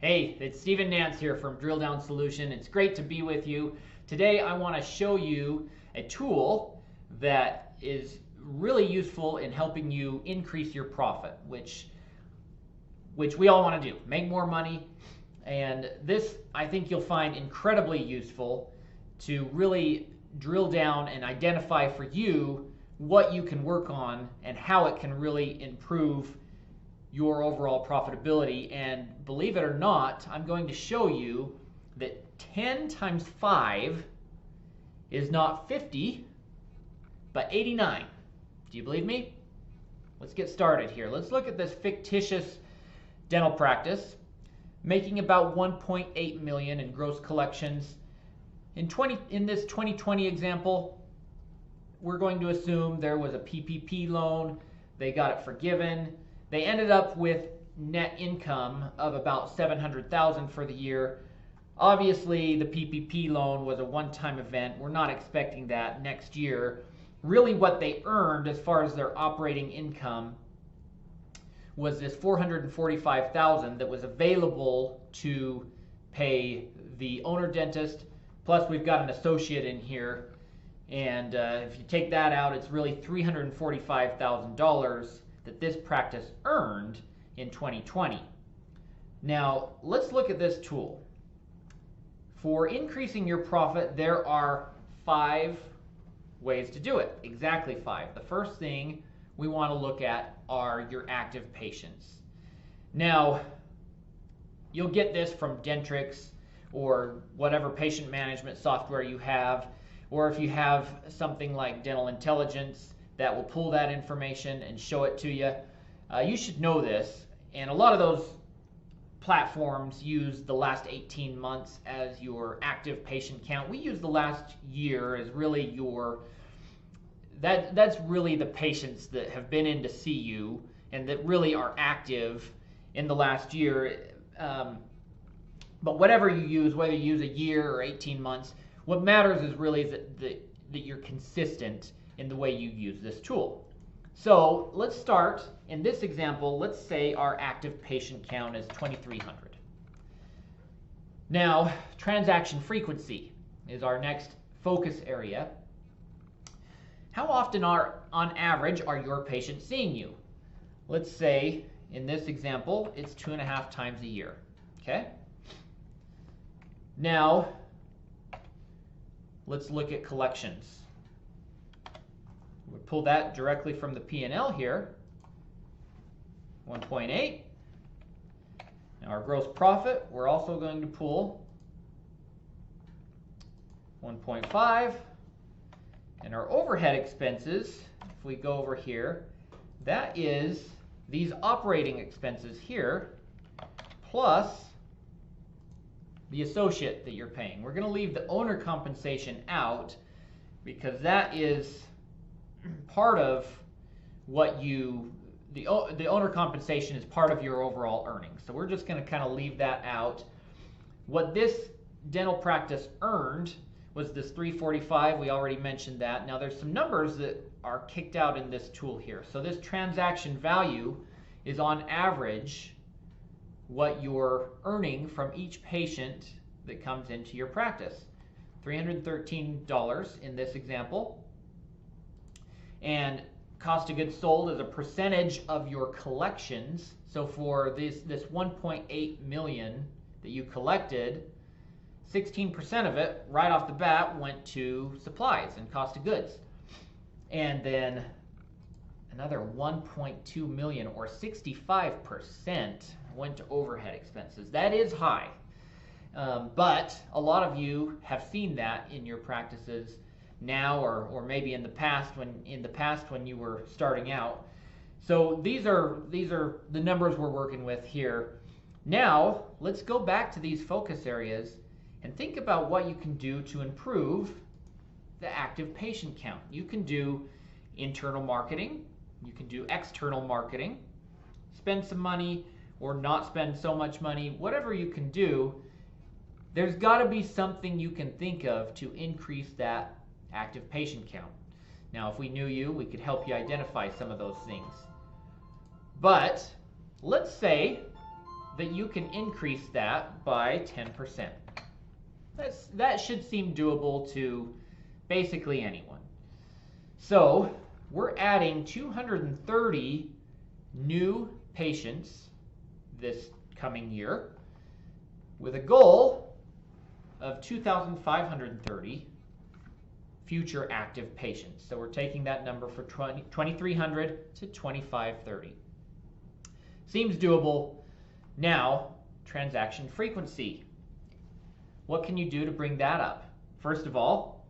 Hey, it's Stephen Nance here from DrillDown Solution. It's great to be with you. Today I want to show you a tool that is really useful in helping you increase your profit, which we all want to do, make more money. And this I think you'll find incredibly useful to really drill down and identify for you what you can work on and how it can really improve your overall profitability. And believe it or not, I'm going to show you that 10 times 5 is not 50, but 89. Do you believe me? Let's get started here. Let's look at this fictitious dental practice making about 1.8 million in gross collections. In this 2020 example, we're going to assume there was a PPP loan, they got it forgiven. They ended up with net income of about $700,000 for the year. Obviously, the PPP loan was a one-time event. We're not expecting that next year. Really what they earned as far as their operating income was this $445,000 that was available to pay the owner dentist. Plus, we've got an associate in here. And if you take that out, it's really $345,000 that this practice earned in 2020. Now, let's look at this tool. For increasing your profit, there are 5 ways to do it. Exactly 5. The first thing we want to look at are your active patients. Now, you'll get this from Dentrix or whatever patient management software you have, or if you have something like Dental Intelligence that will pull that information and show it to you. You should know this, and a lot of those platforms use the last 18 months as your active patient count. We use the last year as really that's really the patients that have been in to see you and that really are active in the last year. But whatever you use, whether you use a year or 18 months, what matters is really that you're consistent in the way you use this tool. So let's start. In this example, let's say our active patient count is 2,300. Now, transaction frequency is our next focus area. How often on average, are your patients seeing you? Let's say, in this example, it's 2.5 times a year. Okay? Now, let's look at collections. We'll pull that directly from the P&L here. 1.8. Now our gross profit, we're also going to pull 1.5. And our overhead expenses, if we go over here, that is these operating expenses here plus the associate that you're paying. We're going to leave the owner compensation out because that is part of what the owner compensation is part of your overall earnings. So we're just going to kind of leave that out. What this dental practice earned was this $345. We already mentioned that. Now there's some numbers that are kicked out in this tool here. So this transaction value is on average what you're earning from each patient that comes into your practice. $313 in this example. And cost of goods sold is a percentage of your collections. So for this 1.8 million that you collected, 16% of it right off the bat went to supplies and cost of goods. And then another 1.2 million or 65% went to overhead expenses. That is high. But a lot of you have seen that in your practices now or maybe in the past when you were starting out. So these are the numbers we're working with here. Now let's go back to these focus areas and think about what you can do to improve the active patient count. You can do internal marketing, you can do external marketing, spend some money or not spend so much money, whatever you can do. There's got to be something you can think of to increase that active patient count. Now, if we knew you, we could help you identify some of those things. But let's say that you can increase that by 10%. That should seem doable to basically anyone. So we're adding 230 new patients this coming year with a goal of 2,530 future active patients. So we're taking that number for 2,300 to 2,530. Seems doable. Now, transaction frequency. What can you do to bring that up? First of all,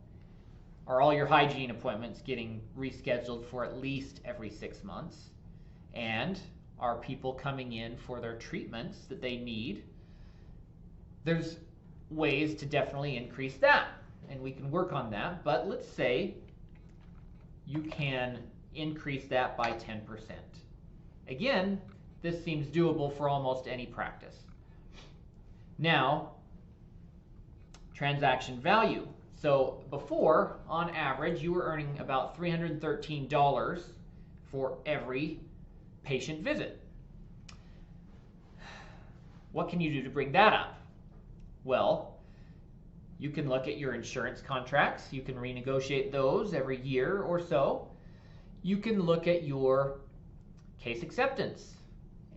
are all your hygiene appointments getting rescheduled for at least every 6 months? And are people coming in for their treatments that they need? There's ways to definitely increase that, and we can work on that. But let's say you can increase that by 10%. Again, this seems doable for almost any practice. Now, transaction value. So before, on average, you were earning about $313 for every patient visit. What can you do to bring that up? Well, you can look at your insurance contracts. You can renegotiate those every year or so. You can look at your case acceptance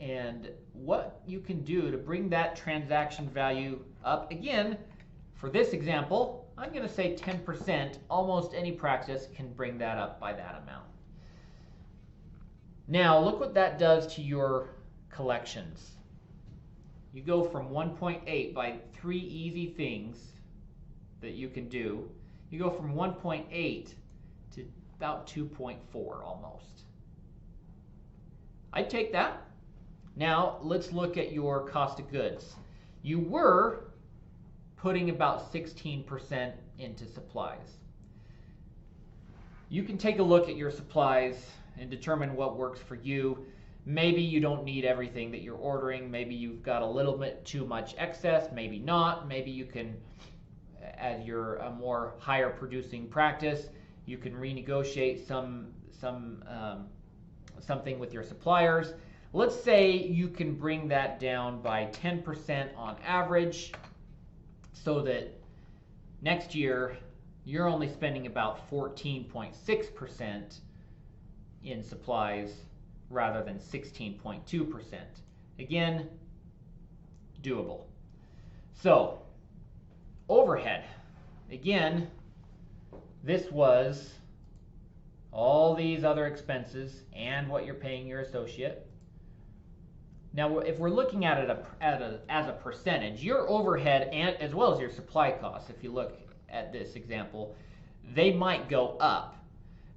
and what you can do to bring that transaction value up. Again, for this example, I'm going to say 10%. Almost any practice can bring that up by that amount. Now, look what that does to your collections. You go from 1.8 by 3 easy things that you can do. You go from 1.8 to about 2.4 almost. I'd take that. Now, let's look at your cost of goods. You were putting about 16% into supplies. You can take a look at your supplies and determine what works for you. Maybe you don't need everything that you're ordering. Maybe you've got a little bit too much excess, maybe not. Maybe you can, as you're a more higher producing practice, you can renegotiate something with your suppliers. Let's say you can bring that down by 10% on average so that next year you're only spending about 14.6% in supplies rather than 16.2%. Again, doable. So, overhead. Again, this was all these other expenses and what you're paying your associate. Now, if we're looking at it as a percentage, your overhead and as well as your supply costs, if you look at this example, they might go up.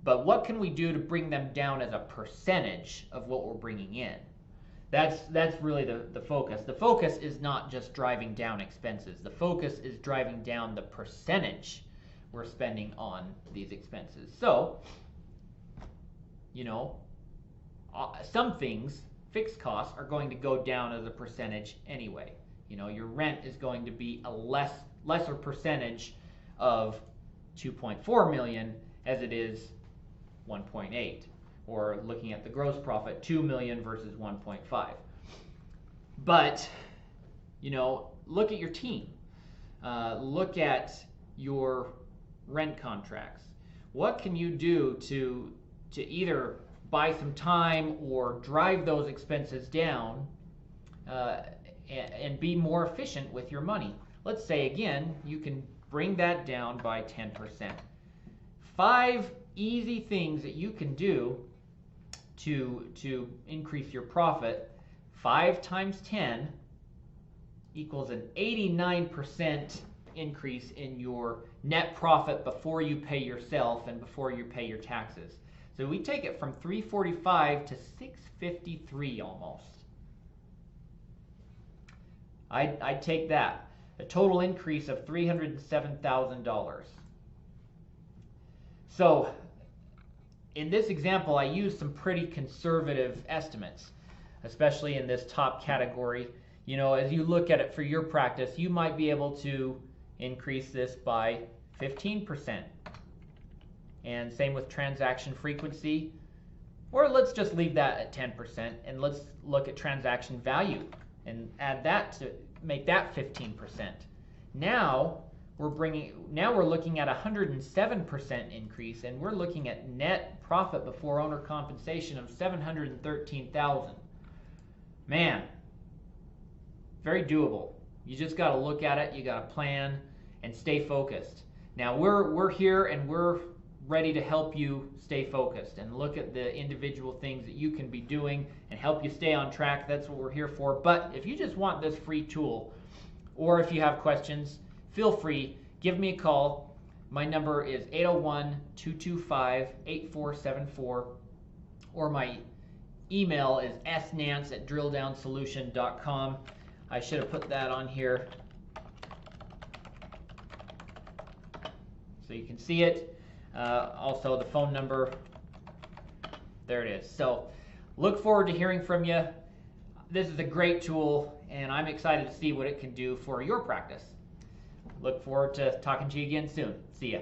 But what can we do to bring them down as a percentage of what we're bringing in? That's really the focus. The focus is not just driving down expenses. The focus is driving down the percentage we're spending on these expenses. So, you know, some things, fixed costs, are going to go down as a percentage anyway. You know, your rent is going to be a lesser percentage of 2.4 million as it is 1.8, or looking at the gross profit, 2 million versus 1.5. But, you know, look at your team. Look at your rent contracts. What can you do to either buy some time or drive those expenses down and be more efficient with your money? Let's say, again, you can bring that down by 10%. 5 easy things that you can do to increase your profit. 5 times 10 equals an 89% increase in your net profit before you pay yourself and before you pay your taxes. So we take it from 345 to 653 almost. I'd take that. A total increase of $307,000. So in this example, I used some pretty conservative estimates, especially in this top category. You know, as you look at it for your practice, you might be able to increase this by 15%. And same with transaction frequency. Or let's just leave that at 10% and let's look at transaction value. and add that to make that 15%. Now we're looking at a 107% increase, and we're looking at net profit before owner compensation of $713,000. Man, very doable. You just got to look at it, you got to plan and stay focused. Now we're here and we're ready to help you stay focused and look at the individual things that you can be doing and help you stay on track. That's what we're here for. But if you just want this free tool, or if you have questions, feel free, give me a call. My number is 801-225-8474, or my email is snance@drilldownsolution.com. I should have put that on here so you can see it. Also the phone number, there it is. So look forward to hearing from you. This is a great tool, and I'm excited to see what it can do for your practice. Look forward to talking to you again soon. See ya.